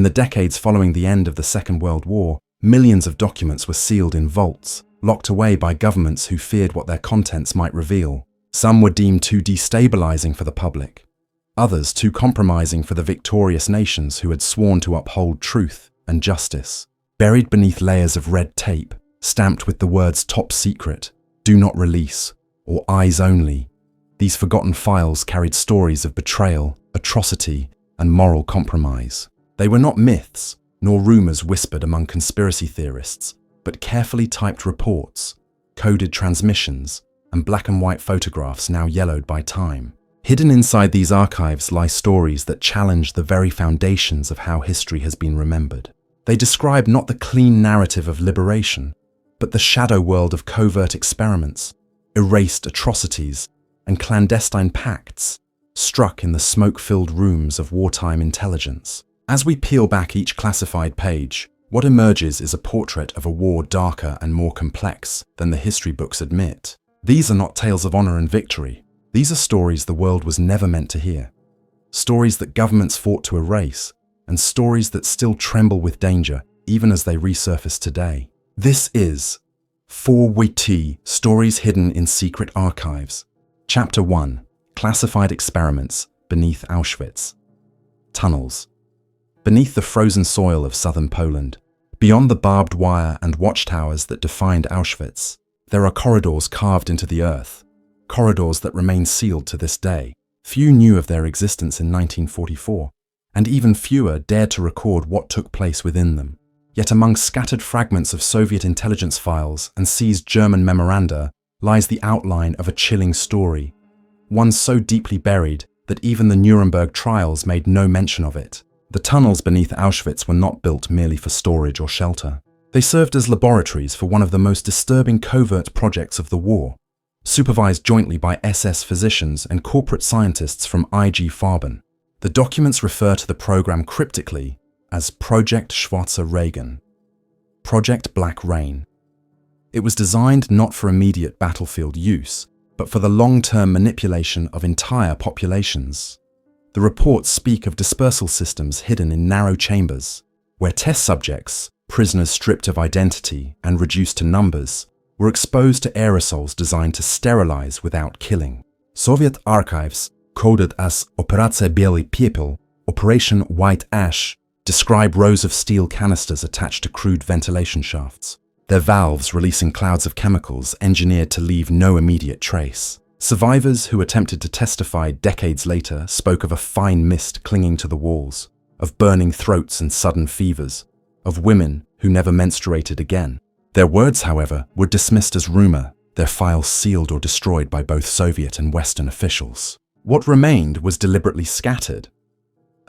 In the decades following the end of the Second World War, millions of documents were sealed in vaults, locked away by governments who feared what their contents might reveal. Some were deemed too destabilizing for the public, others too compromising for the victorious nations who had sworn to uphold truth and justice. Buried beneath layers of red tape, stamped with the words "top secret," "do not release," or "eyes only," these forgotten files carried stories of betrayal, atrocity, and moral compromise. They were not myths, nor rumors whispered among conspiracy theorists, but carefully typed reports, coded transmissions, and black and white photographs now yellowed by time. Hidden inside these archives lie stories that challenge the very foundations of how history has been remembered. They describe not the clean narrative of liberation, but the shadow world of covert experiments, erased atrocities, and clandestine pacts struck in the smoke-filled rooms of wartime intelligence. As we peel back each classified page, what emerges is a portrait of a war darker and more complex than the history books admit. These are not tales of honor and victory. These are stories the world was never meant to hear. Stories that governments fought to erase, and stories that still tremble with danger even as they resurface today. This is WWII, Stories Hidden in Secret Archives. Chapter 1. Classified Experiments Beneath Auschwitz. Tunnels. Beneath the frozen soil of southern Poland, beyond the barbed wire and watchtowers that defined Auschwitz, there are corridors carved into the earth, corridors that remain sealed to this day. Few knew of their existence in 1944, and even fewer dared to record what took place within them. Yet among scattered fragments of Soviet intelligence files and seized German memoranda lies the outline of a chilling story, one so deeply buried that even the Nuremberg trials made no mention of it. The tunnels beneath Auschwitz were not built merely for storage or shelter. They served as laboratories for one of the most disturbing covert projects of the war, supervised jointly by SS physicians and corporate scientists from IG Farben. The documents refer to the program cryptically as Project Schwarzer Regen, Project Black Rain. It was designed not for immediate battlefield use, but for the long-term manipulation of entire populations. The reports speak of dispersal systems hidden in narrow chambers, where test subjects, prisoners stripped of identity and reduced to numbers, were exposed to aerosols designed to sterilize without killing. Soviet archives, coded as Operacja Biały Piepel, Operation White Ash, describe rows of steel canisters attached to crude ventilation shafts, their valves releasing clouds of chemicals engineered to leave no immediate trace. Survivors who attempted to testify decades later spoke of a fine mist clinging to the walls, of burning throats and sudden fevers, of women who never menstruated again. Their words, however, were dismissed as rumor, their files sealed or destroyed by both Soviet and Western officials. What remained was deliberately scattered.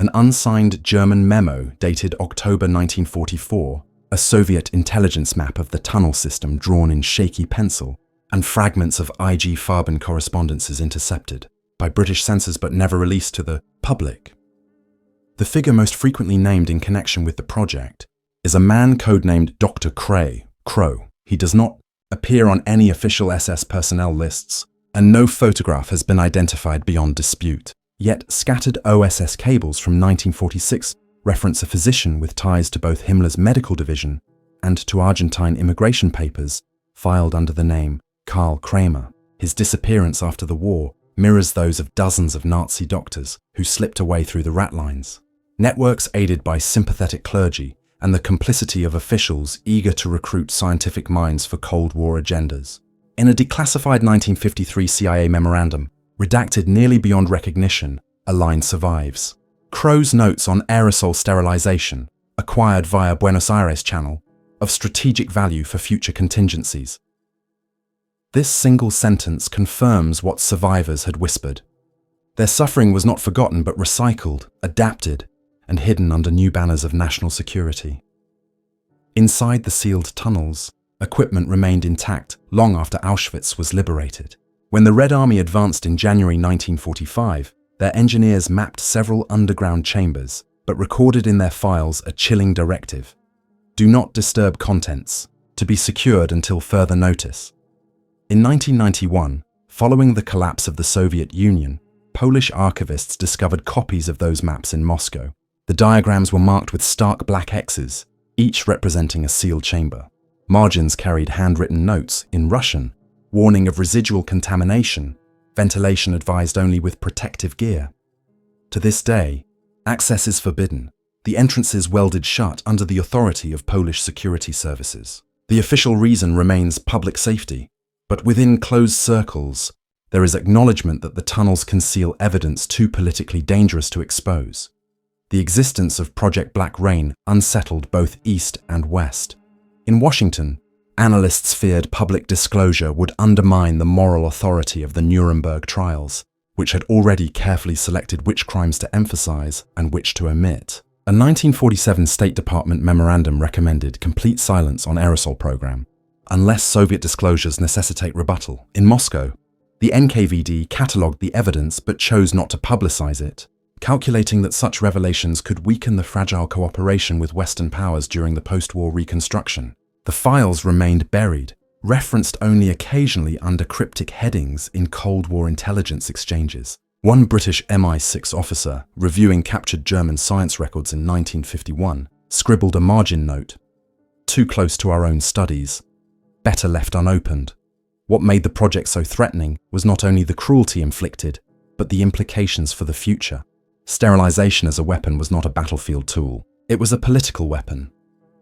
An unsigned German memo dated October 1944, a Soviet intelligence map of the tunnel system drawn in shaky pencil, and fragments of IG Farben correspondences intercepted by British censors but never released to the public. The figure most frequently named in connection with the project is a man codenamed Dr. Crow. He does not appear on any official SS personnel lists, and no photograph has been identified beyond dispute. Yet scattered OSS cables from 1946 reference a physician with ties to both Himmler's medical division and to Argentine immigration papers filed under the name Karl Kramer. His disappearance after the war mirrors those of dozens of Nazi doctors who slipped away through the rat lines. Networks aided by sympathetic clergy and the complicity of officials eager to recruit scientific minds for Cold War agendas. In a declassified 1953 CIA memorandum, redacted nearly beyond recognition, a line survives. Crow's notes on aerosol sterilization, acquired via Buenos Aires Channel, of strategic value for future contingencies. This single sentence confirms what survivors had whispered. Their suffering was not forgotten but recycled, adapted, and hidden under new banners of national security. Inside the sealed tunnels, equipment remained intact long after Auschwitz was liberated. When the Red Army advanced in January 1945, their engineers mapped several underground chambers, but recorded in their files a chilling directive: do not disturb contents, to be secured until further notice. In 1991, following the collapse of the Soviet Union, Polish archivists discovered copies of those maps in Moscow. The diagrams were marked with stark black X's, each representing a sealed chamber. Margins carried handwritten notes in Russian, warning of residual contamination, ventilation advised only with protective gear. To this day, access is forbidden, the entrances welded shut under the authority of Polish security services. The official reason remains public safety, but within closed circles, there is acknowledgement that the tunnels conceal evidence too politically dangerous to expose. The existence of Project Black Rain unsettled both East and West. In Washington, analysts feared public disclosure would undermine the moral authority of the Nuremberg trials, which had already carefully selected which crimes to emphasize and which to omit. A 1947 State Department memorandum recommended complete silence on aerosol program, unless Soviet disclosures necessitate rebuttal. In Moscow, the NKVD catalogued the evidence but chose not to publicize it, calculating that such revelations could weaken the fragile cooperation with Western powers during the post-war reconstruction. The files remained buried, referenced only occasionally under cryptic headings in Cold War intelligence exchanges. One British MI6 officer, reviewing captured German science records in 1951, scribbled a margin note: "Too close to our own studies. Better left unopened." What made the project so threatening was not only the cruelty inflicted, but the implications for the future. Sterilization as a weapon was not a battlefield tool. It was a political weapon,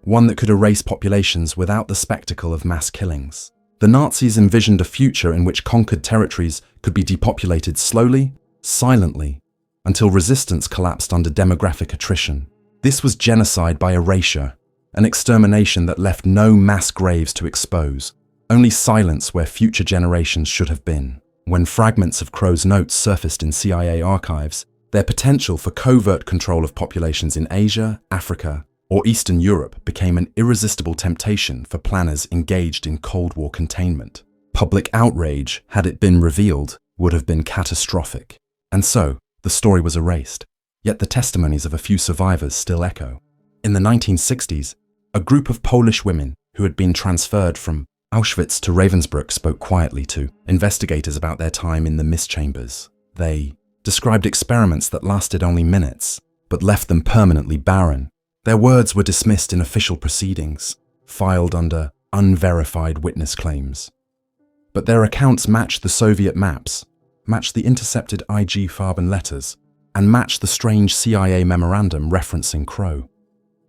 one that could erase populations without the spectacle of mass killings. The Nazis envisioned a future in which conquered territories could be depopulated slowly, silently, until resistance collapsed under demographic attrition. This was genocide by erasure, an extermination that left no mass graves to expose, only silence where future generations should have been. When fragments of Crow's notes surfaced in CIA archives, their potential for covert control of populations in Asia, Africa, or Eastern Europe became an irresistible temptation for planners engaged in Cold War containment. Public outrage, had it been revealed, would have been catastrophic. And so, the story was erased, yet the testimonies of a few survivors still echo. In the 1960s, a group of Polish women who had been transferred from Auschwitz to Ravensbrück spoke quietly to investigators about their time in the mist chambers. They described experiments that lasted only minutes, but left them permanently barren. Their words were dismissed in official proceedings, filed under unverified witness claims. But their accounts matched the Soviet maps, matched the intercepted IG Farben letters, and matched the strange CIA memorandum referencing Crow.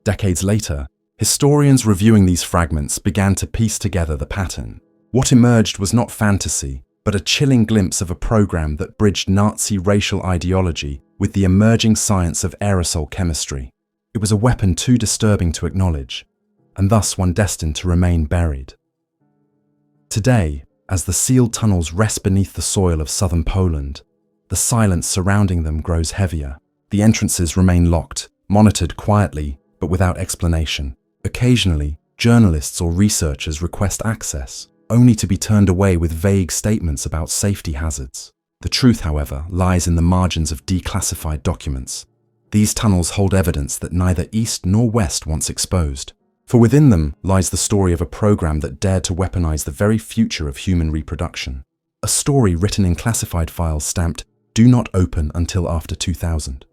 Decades later, historians reviewing these fragments began to piece together the pattern. What emerged was not fantasy, but a chilling glimpse of a program that bridged Nazi racial ideology with the emerging science of aerosol chemistry. It was a weapon too disturbing to acknowledge, and thus one destined to remain buried. Today, as the sealed tunnels rest beneath the soil of southern Poland, the silence surrounding them grows heavier. The entrances remain locked, monitored quietly, but without explanation. Occasionally, journalists or researchers request access, only to be turned away with vague statements about safety hazards. The truth, however, lies in the margins of declassified documents. These tunnels hold evidence that neither East nor West wants exposed, for within them lies the story of a program that dared to weaponize the very future of human reproduction. A story written in classified files stamped, "Do not open until after 2000.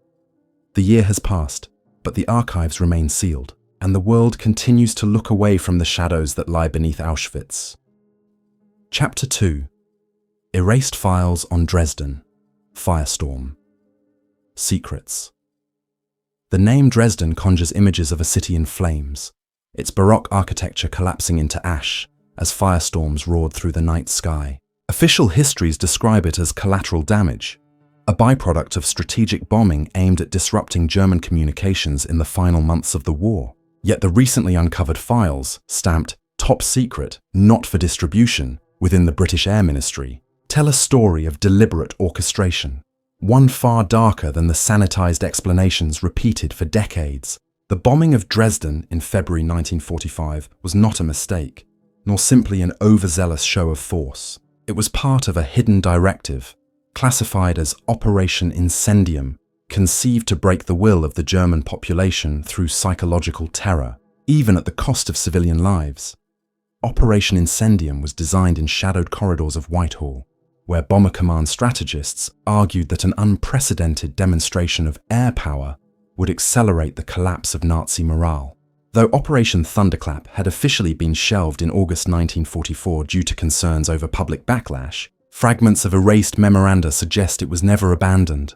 The year has passed, but the archives remain sealed, and the world continues to look away from the shadows that lie beneath Auschwitz. Chapter 2. Erased Files on Dresden. Firestorm. Secrets. The name Dresden conjures images of a city in flames, its Baroque architecture collapsing into ash as firestorms roared through the night sky. Official histories describe it as collateral damage, a byproduct of strategic bombing aimed at disrupting German communications in the final months of the war. Yet the recently uncovered files, stamped "Top Secret, Not for Distribution" within the British Air Ministry, tell a story of deliberate orchestration, one far darker than the sanitized explanations repeated for decades. The bombing of Dresden in February 1945 was not a mistake, nor simply an overzealous show of force. It was part of a hidden directive, classified as Operation Incendium, conceived to break the will of the German population through psychological terror, even at the cost of civilian lives. Operation Incendium was designed in shadowed corridors of Whitehall, where Bomber Command strategists argued that an unprecedented demonstration of air power would accelerate the collapse of Nazi morale. Though Operation Thunderclap had officially been shelved in August 1944 due to concerns over public backlash, fragments of erased memoranda suggest it was never abandoned,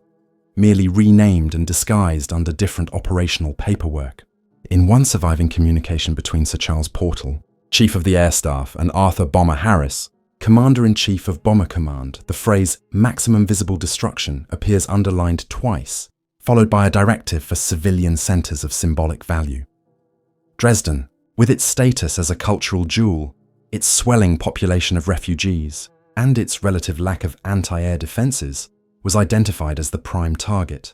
merely renamed and disguised under different operational paperwork. In one surviving communication between Sir Charles Portal, Chief of the Air Staff, and Arthur Bomber Harris, Commander-in-Chief of Bomber Command, the phrase "maximum visible destruction" appears underlined twice, followed by a directive for civilian centers of symbolic value. Dresden, with its status as a cultural jewel, its swelling population of refugees, and its relative lack of anti-air defenses, was identified as the prime target.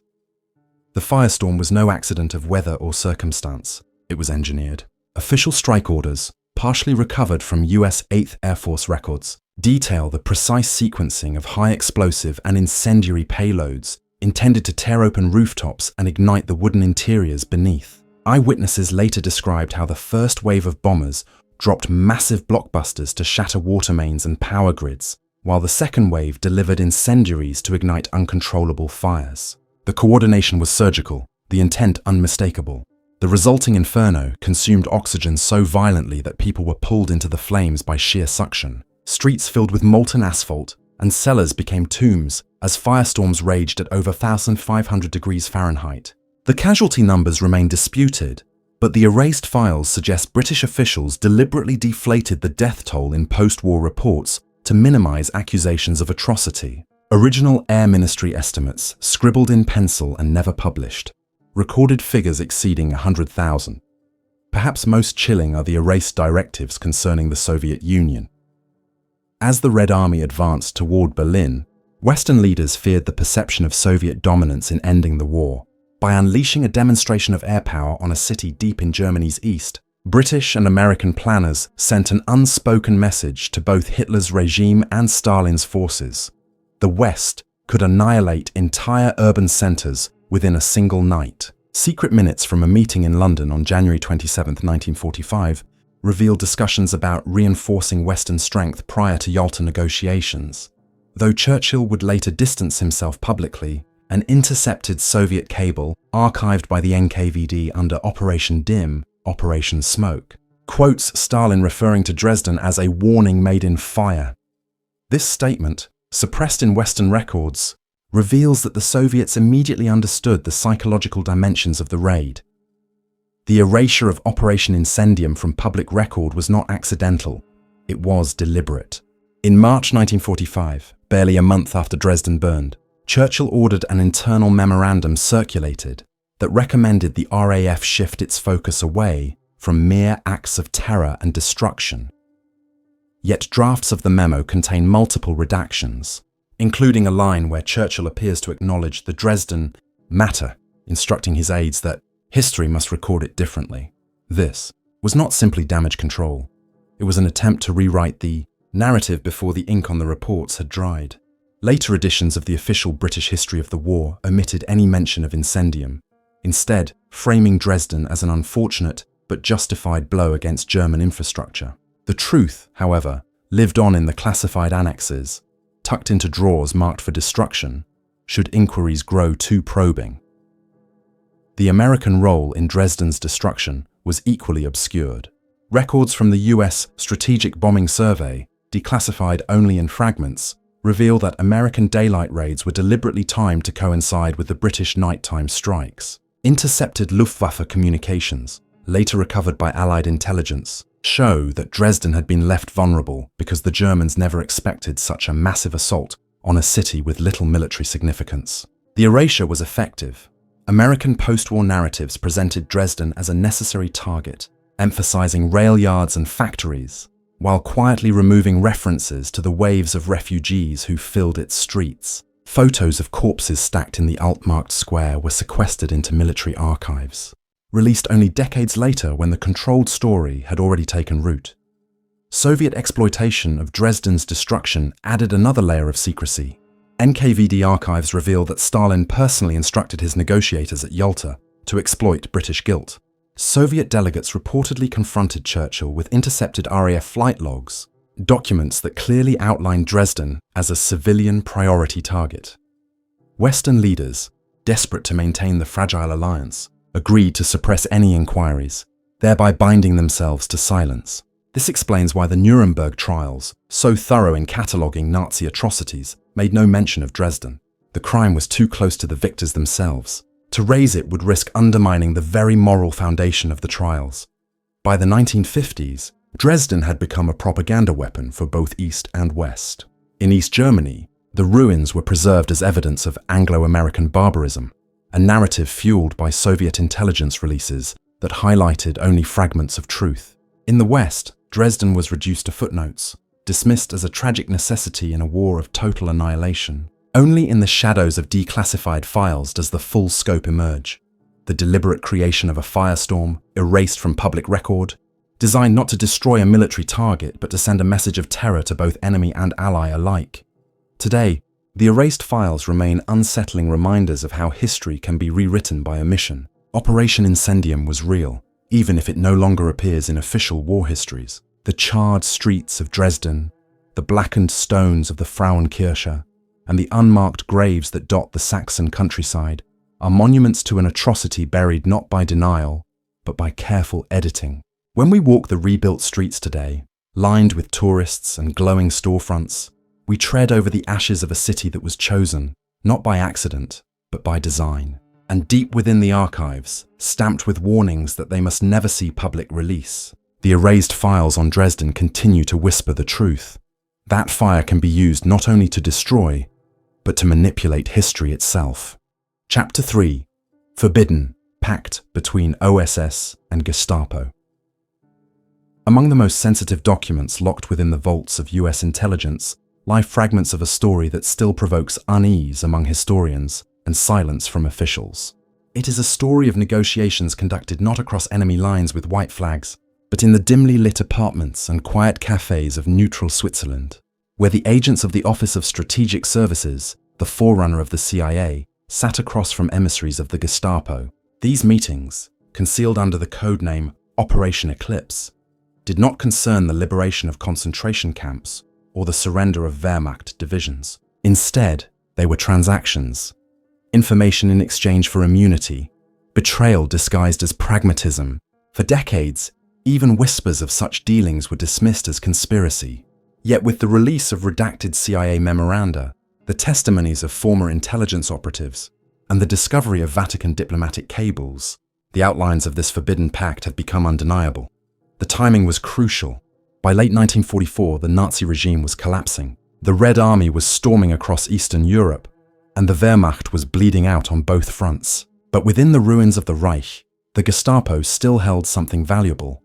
The Firestorm was no accident of weather or circumstance. It was engineered. Official strike orders, partially recovered from US 8th Air Force records, detail the precise sequencing of high explosive and incendiary payloads intended to tear open rooftops and ignite the wooden interiors beneath. Eyewitnesses later described how the first wave of bombers dropped massive blockbusters to shatter water mains and power grids, while the second wave delivered incendiaries to ignite uncontrollable fires. The coordination was surgical, the intent unmistakable. The resulting inferno consumed oxygen so violently that people were pulled into the flames by sheer suction. Streets filled with molten asphalt, and cellars became tombs as firestorms raged at over 1,500 degrees Fahrenheit. The casualty numbers remain disputed, but the erased files suggest British officials deliberately deflated the death toll in post-war reports to minimize accusations of atrocity. Original Air Ministry estimates, scribbled in pencil and never published, recorded figures exceeding 100,000. Perhaps most chilling are the erased directives concerning the Soviet Union. As the Red Army advanced toward Berlin, Western leaders feared the perception of Soviet dominance in ending the war. By unleashing a demonstration of air power on a city deep in Germany's east, British and American planners sent an unspoken message to both Hitler's regime and Stalin's forces. The West could annihilate entire urban centers within a single night. Secret minutes from a meeting in London on January 27, 1945, revealed discussions about reinforcing Western strength prior to Yalta negotiations. Though Churchill would later distance himself publicly, an intercepted Soviet cable, archived by the NKVD under Operation Dim, Operation Smoke, quotes Stalin referring to Dresden as a warning made in fire. This statement, suppressed in Western records, reveals that the Soviets immediately understood the psychological dimensions of the raid. The erasure of Operation Incendium from public record was not accidental, it was deliberate. In March 1945, barely a month after Dresden burned, Churchill ordered an internal memorandum circulated that recommended the RAF shift its focus away from mere acts of terror and destruction. Yet drafts of the memo contain multiple redactions, including a line where Churchill appears to acknowledge the Dresden matter, instructing his aides that history must record it differently. This was not simply damage control. It was an attempt to rewrite the narrative before the ink on the reports had dried. Later editions of the official British history of the war omitted any mention of incendium, instead framing Dresden as an unfortunate but justified blow against German infrastructure. The truth, however, lived on in the classified annexes, tucked into drawers marked for destruction, should inquiries grow too probing. The American role in Dresden's destruction was equally obscured. Records from the US Strategic Bombing Survey, declassified only in fragments, reveal that American daylight raids were deliberately timed to coincide with the British nighttime strikes. Intercepted Luftwaffe communications, later recovered by Allied intelligence, show that Dresden had been left vulnerable because the Germans never expected such a massive assault on a city with little military significance. The erasure was effective. American post-war narratives presented Dresden as a necessary target, emphasizing rail yards and factories, while quietly removing references to the waves of refugees who filled its streets. Photos of corpses stacked in the alt-marked square were sequestered into military archives, released only decades later when the controlled story had already taken root. Soviet exploitation of Dresden's destruction added another layer of secrecy. NKVD archives reveal that Stalin personally instructed his negotiators at Yalta to exploit British guilt. Soviet delegates reportedly confronted Churchill with intercepted RAF flight logs, documents that clearly outlined Dresden as a civilian priority target. Western leaders, desperate to maintain the fragile alliance, agreed to suppress any inquiries, thereby binding themselves to silence. This explains why the Nuremberg trials, so thorough in cataloguing Nazi atrocities, made no mention of Dresden. The crime was too close to the victors themselves. To raise it would risk undermining the very moral foundation of the trials. By the 1950s, Dresden had become a propaganda weapon for both East and West. In East Germany, the ruins were preserved as evidence of Anglo-American barbarism, a narrative fueled by Soviet intelligence releases that highlighted only fragments of truth. In the West, Dresden was reduced to footnotes, dismissed as a tragic necessity in a war of total annihilation. Only in the shadows of declassified files does the full scope emerge. The deliberate creation of a firestorm, erased from public record, designed not to destroy a military target but to send a message of terror to both enemy and ally alike. Today, the erased files remain unsettling reminders of how history can be rewritten by omission. Operation Incendium was real, even if it no longer appears in official war histories. The charred streets of Dresden, the blackened stones of the Frauenkirche, and the unmarked graves that dot the Saxon countryside are monuments to an atrocity buried not by denial, but by careful editing. When we walk the rebuilt streets today, lined with tourists and glowing storefronts, we tread over the ashes of a city that was chosen, not by accident, but by design. And deep within the archives, stamped with warnings that they must never see public release, the erased files on Dresden continue to whisper the truth. That fire can be used not only to destroy, but to manipulate history itself. Chapter 3. Forbidden: Pact between OSS and Gestapo. Among the most sensitive documents locked within the vaults of US intelligence lie fragments of a story that still provokes unease among historians and silence from officials. It is a story of negotiations conducted not across enemy lines with white flags, but in the dimly lit apartments and quiet cafes of neutral Switzerland, where the agents of the Office of Strategic Services, the forerunner of the CIA, sat across from emissaries of the Gestapo. These meetings, concealed under the codename Operation Eclipse, did not concern the liberation of concentration camps or the surrender of Wehrmacht divisions. Instead, they were transactions, information in exchange for immunity, betrayal disguised as pragmatism. For decades, even whispers of such dealings were dismissed as conspiracy. Yet with the release of redacted CIA memoranda, the testimonies of former intelligence operatives, and the discovery of Vatican diplomatic cables, the outlines of this forbidden pact had become undeniable. The timing was crucial. By late 1944, the Nazi regime was collapsing. The Red Army was storming across Eastern Europe, and the Wehrmacht was bleeding out on both fronts. But within the ruins of the Reich, the Gestapo still held something valuable: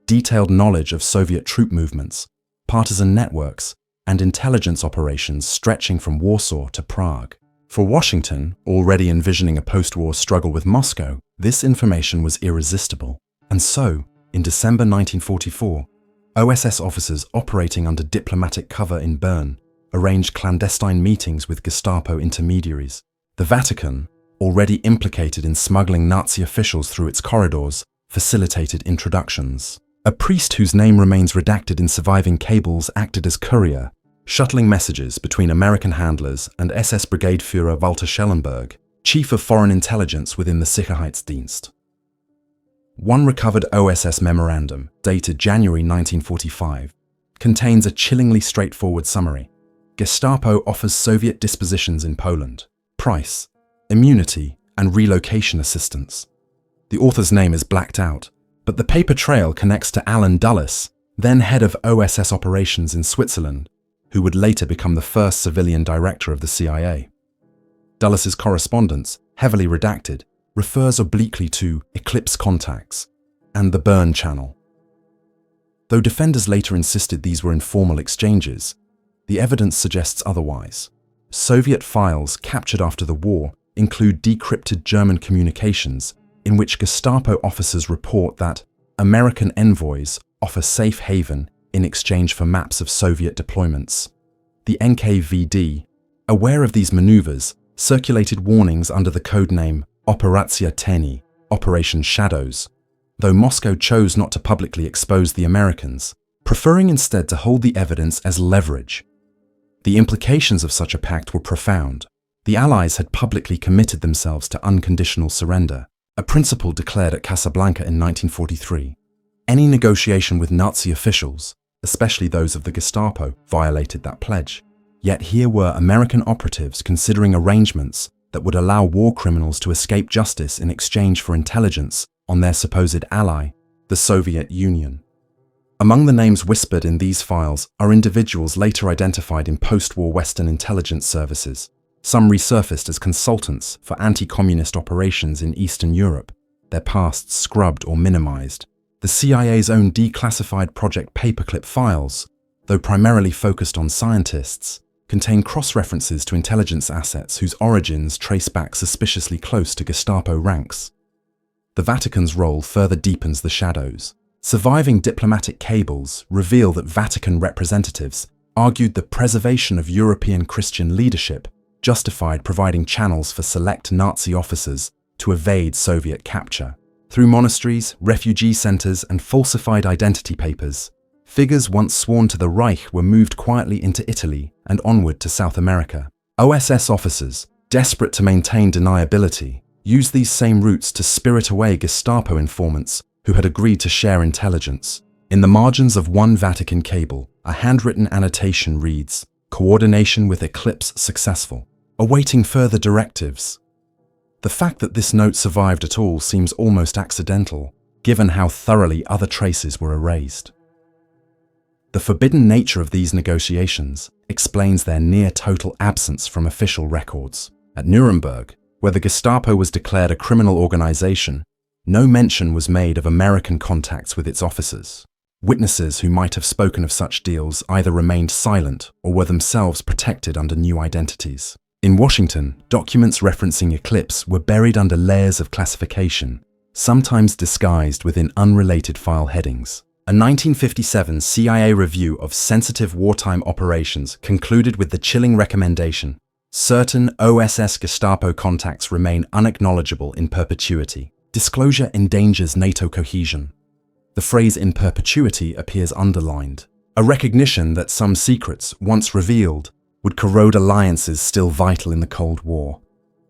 detailed knowledge of Soviet troop movements, partisan networks, and intelligence operations stretching from Warsaw to Prague. For Washington, already envisioning a post-war struggle with Moscow, this information was irresistible. And so, in December 1944, OSS officers operating under diplomatic cover in Bern arranged clandestine meetings with Gestapo intermediaries. The Vatican, already implicated in smuggling Nazi officials through its corridors, facilitated introductions. A priest whose name remains redacted in surviving cables acted as courier, shuttling messages between American handlers and SS Brigade Führer Walter Schellenberg, chief of foreign intelligence within the Sicherheitsdienst. One recovered OSS memorandum, dated January 1945, contains a chillingly straightforward summary. Gestapo offers Soviet dispositions in Poland, price, immunity, and relocation assistance. The author's name is blacked out, but the paper trail connects to Alan Dulles, then head of OSS operations in Switzerland, who would later become the first civilian director of the CIA. Dulles's correspondence, heavily redacted, refers obliquely to Eclipse contacts and the Bern Channel. Though defenders later insisted these were informal exchanges, the evidence suggests otherwise. Soviet files captured after the war include decrypted German communications in which Gestapo officers report that American envoys offer safe haven in exchange for maps of Soviet deployments. The NKVD, aware of these maneuvers, circulated warnings under the codename Operacja Teni, Operation Shadows, though Moscow chose not to publicly expose the Americans, preferring instead to hold the evidence as leverage. The implications of such a pact were profound. The Allies had publicly committed themselves to unconditional surrender, a principle declared at Casablanca in 1943. Any negotiation with Nazi officials, especially those of the Gestapo, violated that pledge. Yet here were American operatives considering arrangements that would allow war criminals to escape justice in exchange for intelligence on their supposed ally, the Soviet Union. Among the names whispered in these files are individuals later identified in post-war Western intelligence services. Some resurfaced as consultants for anti-communist operations in Eastern Europe, their pasts scrubbed or minimized. The CIA's own declassified Project Paperclip files, though primarily focused on scientists, contain cross-references to intelligence assets whose origins trace back suspiciously close to Gestapo ranks. The Vatican's role further deepens the shadows. Surviving diplomatic cables reveal that Vatican representatives argued the preservation of European Christian leadership justified providing channels for select Nazi officers to evade Soviet capture. Through monasteries, refugee centers, and falsified identity papers, figures once sworn to the Reich were moved quietly into Italy and onward to South America. OSS officers, desperate to maintain deniability, used these same routes to spirit away Gestapo informants who had agreed to share intelligence. In the margins of one Vatican cable, a handwritten annotation reads, "Coordination with Eclipse successful. Awaiting further directives." The fact that this note survived at all seems almost accidental, given how thoroughly other traces were erased. The forbidden nature of these negotiations explains their near-total absence from official records. At Nuremberg, where the Gestapo was declared a criminal organization, no mention was made of American contacts with its officers. Witnesses who might have spoken of such deals either remained silent or were themselves protected under new identities. In Washington, documents referencing Eclipse were buried under layers of classification, sometimes disguised within unrelated file headings. A 1957 CIA review of sensitive wartime operations concluded with the chilling recommendation: certain OSS Gestapo contacts remain unacknowledgeable in perpetuity. Disclosure endangers NATO cohesion. The phrase "in perpetuity" appears underlined, a recognition that some secrets, once revealed, would corrode alliances still vital in the Cold War.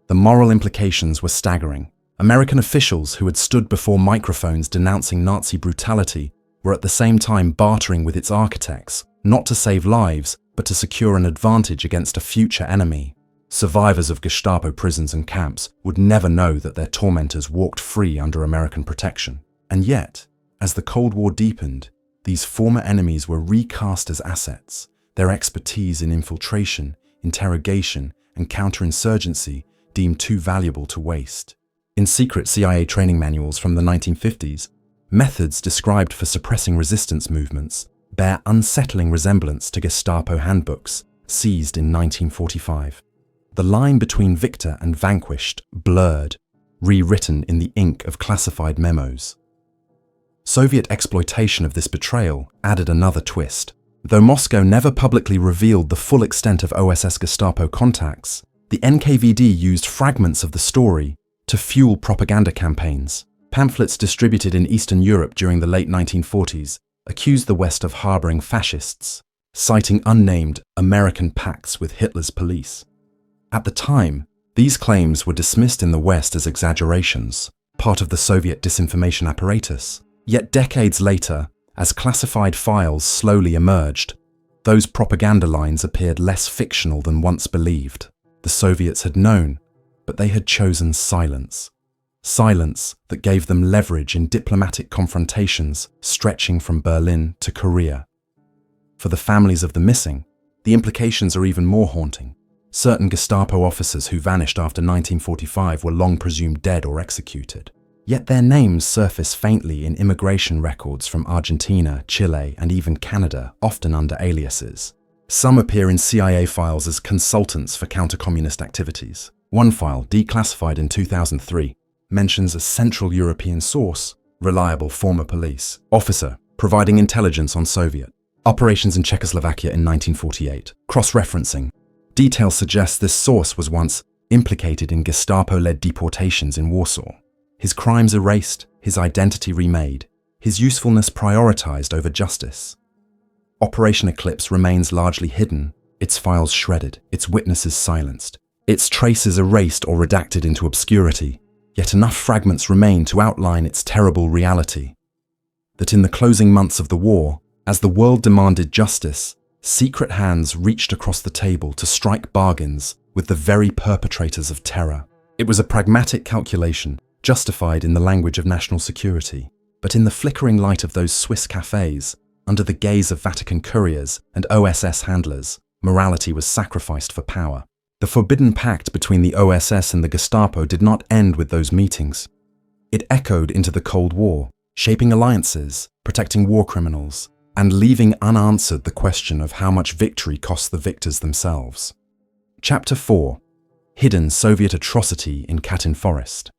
The moral implications were staggering. American officials who had stood before microphones denouncing Nazi brutality were at the same time bartering with its architects, not to save lives, but to secure an advantage against a future enemy. Survivors of Gestapo prisons and camps would never know that their tormentors walked free under American protection. And yet, as the Cold War deepened, these former enemies were recast as assets. Their expertise in infiltration, interrogation, and counterinsurgency deemed too valuable to waste. In secret CIA training manuals from the 1950s, methods described for suppressing resistance movements bear unsettling resemblance to Gestapo handbooks seized in 1945. The line between victor and vanquished blurred, rewritten in the ink of classified memos. Soviet exploitation of this betrayal added another twist. Though Moscow never publicly revealed the full extent of OSS Gestapo contacts, the NKVD used fragments of the story to fuel propaganda campaigns. Pamphlets distributed in Eastern Europe during the late 1940s accused the West of harboring fascists, citing unnamed American pacts with Hitler's police. At the time, these claims were dismissed in the West as exaggerations, part of the Soviet disinformation apparatus. Yet decades later, as classified files slowly emerged, those propaganda lines appeared less fictional than once believed. The Soviets had known, but they had chosen silence. Silence that gave them leverage in diplomatic confrontations stretching from Berlin to Korea. For the families of the missing, the implications are even more haunting. Certain Gestapo officers who vanished after 1945 were long presumed dead or executed. Yet their names surface faintly in immigration records from Argentina, Chile, and even Canada, often under aliases. Some appear in CIA files as consultants for counter-communist activities. One file, declassified in 2003, mentions a Central European source, reliable former police officer, providing intelligence on Soviet operations in Czechoslovakia in 1948. Cross-referencing. Details suggest this source was once implicated in Gestapo-led deportations in Warsaw. His crimes erased, his identity remade, his usefulness prioritized over justice. Operation Eclipse remains largely hidden, its files shredded, its witnesses silenced. its traces erased or redacted into obscurity, yet enough fragments remain to outline its terrible reality. That in the closing months of the war, as the world demanded justice, secret hands reached across the table to strike bargains with the very perpetrators of terror. It was a pragmatic calculation, justified in the language of national security. But in the flickering light of those Swiss cafes, under the gaze of Vatican couriers and OSS handlers, morality was sacrificed for power. The forbidden pact between the OSS and the Gestapo did not end with those meetings. It echoed into the Cold War, shaping alliances, protecting war criminals, and leaving unanswered the question of how much victory cost the victors themselves. Chapter 4. Hidden Soviet Atrocity in Katyn Forest.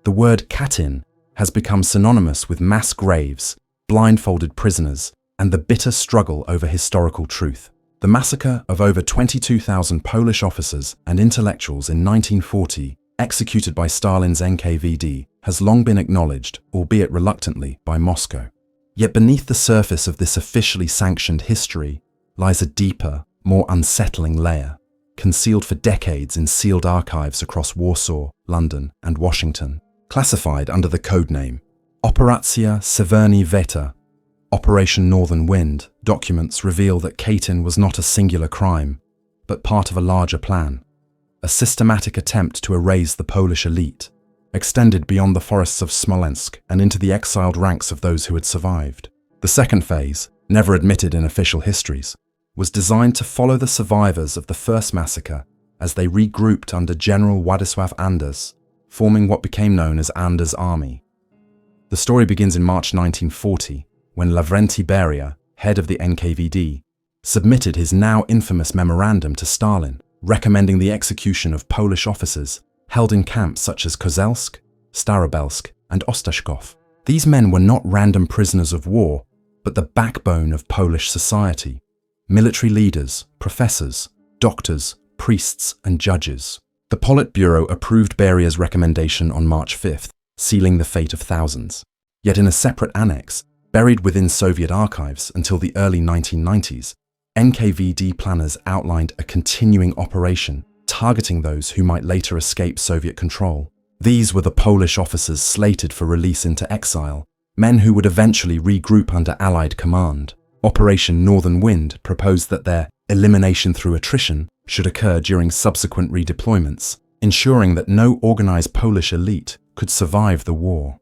The word Katyn has become synonymous with mass graves, blindfolded prisoners, and the bitter struggle over historical truth. The massacre of over 22,000 Polish officers and intellectuals in 1940, executed by Stalin's NKVD, has long been acknowledged, albeit reluctantly, by Moscow. Yet beneath the surface of this officially sanctioned history lies a deeper, more unsettling layer, concealed for decades in sealed archives across Warsaw, London, and Washington, classified under the codename Operacja Severny Wetter, Operation Northern Wind. Documents reveal that Katyn was not a singular crime, but part of a larger plan, a systematic attempt to erase the Polish elite, extended beyond the forests of Smolensk and into the exiled ranks of those who had survived. The second phase, never admitted in official histories, was designed to follow the survivors of the first massacre as they regrouped under General Władysław Anders, forming what became known as Anders' Army. The story begins in March 1940, when Lavrenti Beria, head of the NKVD, submitted his now infamous memorandum to Stalin, recommending the execution of Polish officers held in camps such as Kozelsk, Starobelsk, and Ostashkov. These men were not random prisoners of war, but the backbone of Polish society: military leaders, professors, doctors, priests, and judges. The Politburo approved Beria's recommendation on March 5th, sealing the fate of thousands. Yet in a separate annex, buried within Soviet archives until the early 1990s, NKVD planners outlined a continuing operation targeting those who might later escape Soviet control. These were the Polish officers slated for release into exile, men who would eventually regroup under Allied command. Operation Northern Wind proposed that their elimination through attrition should occur during subsequent redeployments, ensuring that no organized Polish elite could survive the war.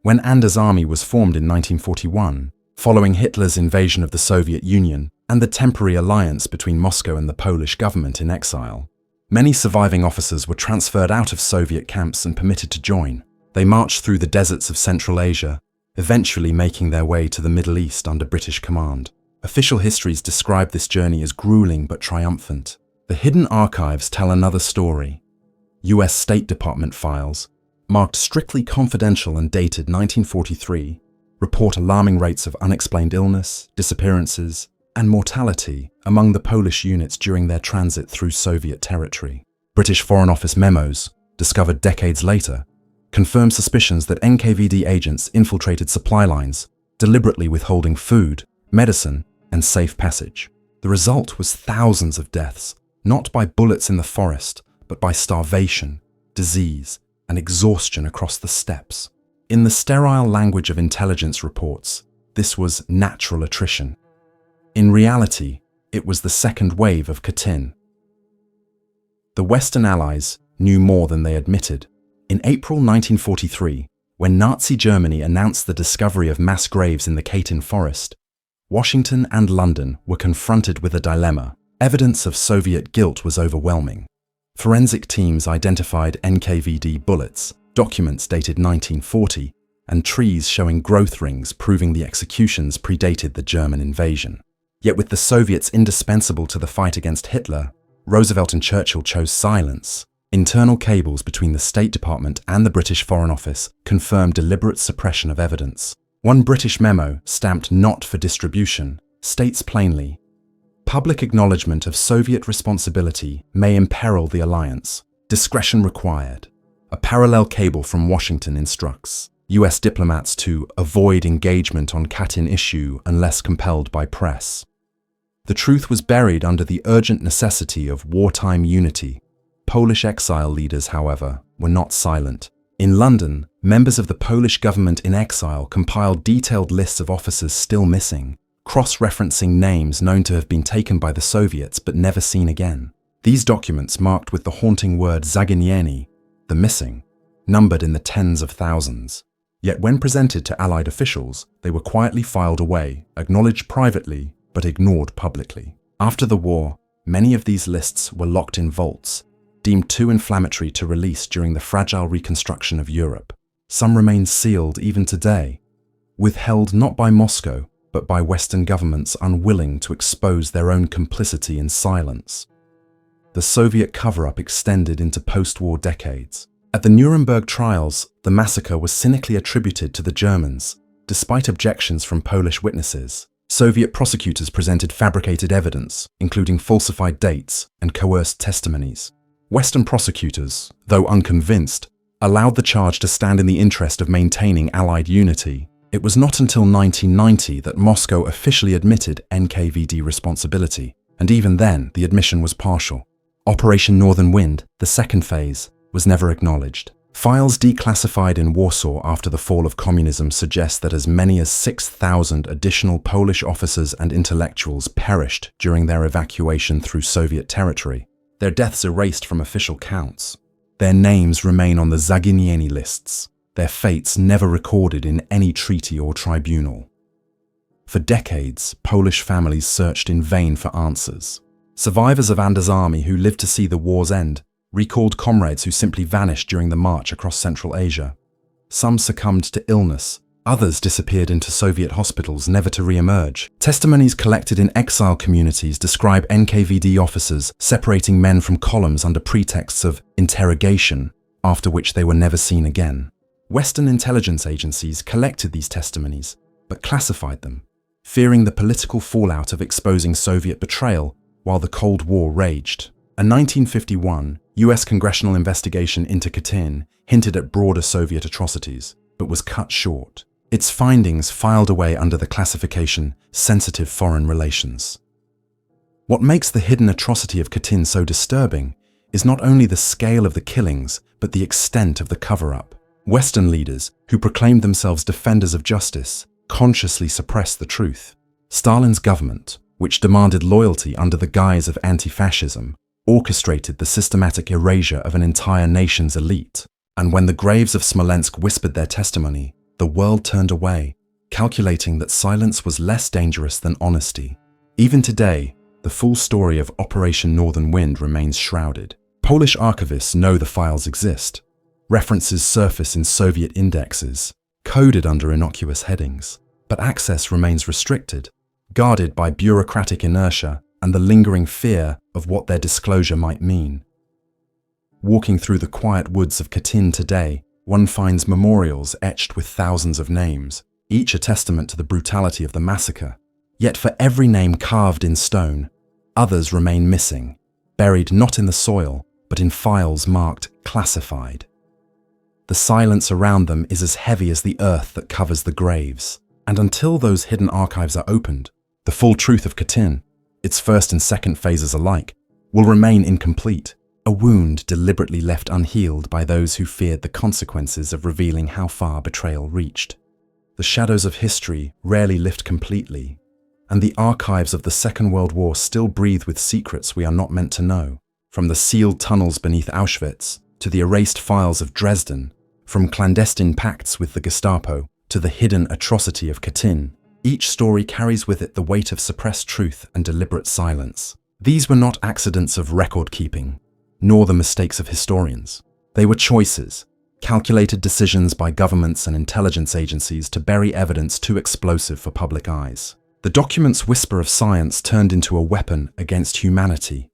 When Anders' army was formed in 1941, following Hitler's invasion of the Soviet Union and the temporary alliance between Moscow and the Polish government in exile, many surviving officers were transferred out of Soviet camps and permitted to join. They marched through the deserts of Central Asia, eventually making their way to the Middle East under British command. Official histories describe this journey as grueling but triumphant. The hidden archives tell another story. US State Department files, marked strictly confidential and dated 1943, report alarming rates of unexplained illness, disappearances, and mortality among the Polish units during their transit through Soviet territory. British Foreign Office memos, discovered decades later, confirm suspicions that NKVD agents infiltrated supply lines, deliberately withholding food, medicine, and safe passage. The result was thousands of deaths, not by bullets in the forest, but by starvation, disease, and exhaustion across the steppes. In the sterile language of intelligence reports, this was natural attrition. In reality, it was the second wave of Katyn. The Western Allies knew more than they admitted. In April 1943, when Nazi Germany announced the discovery of mass graves in the Katyn forest, Washington and London were confronted with a dilemma. Evidence of Soviet guilt was overwhelming. Forensic teams identified NKVD bullets, documents dated 1940, and trees showing growth rings proving the executions predated the German invasion. Yet with the Soviets indispensable to the fight against Hitler, Roosevelt and Churchill chose silence. Internal cables between the State Department and the British Foreign Office confirmed deliberate suppression of evidence. One British memo, stamped "not for distribution," states plainly, "Public acknowledgement of Soviet responsibility may imperil the alliance. Discretion required." A parallel cable from Washington instructs US diplomats to avoid engagement on Katyn issue unless compelled by press. The truth was buried under the urgent necessity of wartime unity. Polish exile leaders, however, were not silent. In London, members of the Polish government in exile compiled detailed lists of officers still missing, cross-referencing names known to have been taken by the Soviets but never seen again. These documents, marked with the haunting word zaginieni, the missing, numbered in the tens of thousands. Yet when presented to Allied officials, they were quietly filed away, acknowledged privately, but ignored publicly. After the war, many of these lists were locked in vaults, deemed too inflammatory to release during the fragile reconstruction of Europe. Some remain sealed even today, withheld not by Moscow, but by Western governments unwilling to expose their own complicity in silence. The Soviet cover-up extended into post-war decades. At the Nuremberg trials, the massacre was cynically attributed to the Germans, despite objections from Polish witnesses. Soviet prosecutors presented fabricated evidence, including falsified dates and coerced testimonies. Western prosecutors, though unconvinced, allowed the charge to stand in the interest of maintaining Allied unity. It was not until 1990 that Moscow officially admitted NKVD responsibility, and even then the admission was partial. Operation Northern Wind, the second phase, was never acknowledged. Files declassified in Warsaw after the fall of communism suggest that as many as 6,000 additional Polish officers and intellectuals perished during their evacuation through Soviet territory, their deaths erased from official counts. Their names remain on the zaginieni lists, their fates never recorded in any treaty or tribunal. For decades, Polish families searched in vain for answers. Survivors of Anders' army who lived to see the war's end recalled comrades who simply vanished during the march across Central Asia. Some succumbed to illness, others disappeared into Soviet hospitals never to re-emerge. Testimonies collected in exile communities describe NKVD officers separating men from columns under pretexts of interrogation, after which they were never seen again. Western intelligence agencies collected these testimonies, but classified them, fearing the political fallout of exposing Soviet betrayal while the Cold War raged. A 1951 US congressional investigation into Katyn hinted at broader Soviet atrocities, but was cut short. Its findings filed away under the classification sensitive foreign relations. What makes the hidden atrocity of Katyn so disturbing is not only the scale of the killings, but the extent of the cover-up. Western leaders, who proclaimed themselves defenders of justice, consciously suppressed the truth. Stalin's government, which demanded loyalty under the guise of anti-fascism, orchestrated the systematic erasure of an entire nation's elite. And when the graves of Smolensk whispered their testimony, the world turned away, calculating that silence was less dangerous than honesty. Even today, the full story of Operation Northern Wind remains shrouded. Polish archivists know the files exist. References surface in Soviet indexes, coded under innocuous headings, but access remains restricted, guarded by bureaucratic inertia and the lingering fear of what their disclosure might mean. Walking through the quiet woods of Katyn today, one finds memorials etched with thousands of names, each a testament to the brutality of the massacre. Yet for every name carved in stone, others remain missing, buried not in the soil, but in files marked classified. The silence around them is as heavy as the earth that covers the graves. And until those hidden archives are opened, the full truth of Katyn, its first and second phases alike, will remain incomplete, a wound deliberately left unhealed by those who feared the consequences of revealing how far betrayal reached. The shadows of history rarely lift completely, and the archives of the Second World War still breathe with secrets we are not meant to know. From the sealed tunnels beneath Auschwitz, to the erased files of Dresden, from clandestine pacts with the Gestapo, to the hidden atrocity of Katyn, each story carries with it the weight of suppressed truth and deliberate silence. These were not accidents of record-keeping, nor the mistakes of historians. They were choices, calculated decisions by governments and intelligence agencies to bury evidence too explosive for public eyes. The document's whisper of science turned into a weapon against humanity,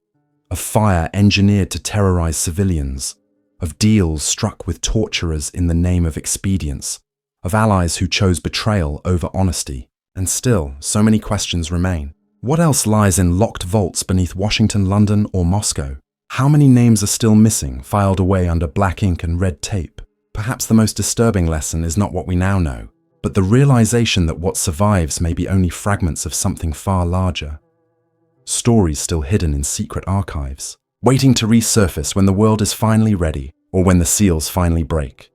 of fire engineered to terrorize civilians, of deals struck with torturers in the name of expedience, of allies who chose betrayal over honesty. And still, so many questions remain. What else lies in locked vaults beneath Washington, London, or Moscow? How many names are still missing, filed away under black ink and red tape? Perhaps the most disturbing lesson is not what we now know, but the realization that what survives may be only fragments of something far larger. stories still hidden in secret archives, waiting to resurface when the world is finally ready or when the seals finally break.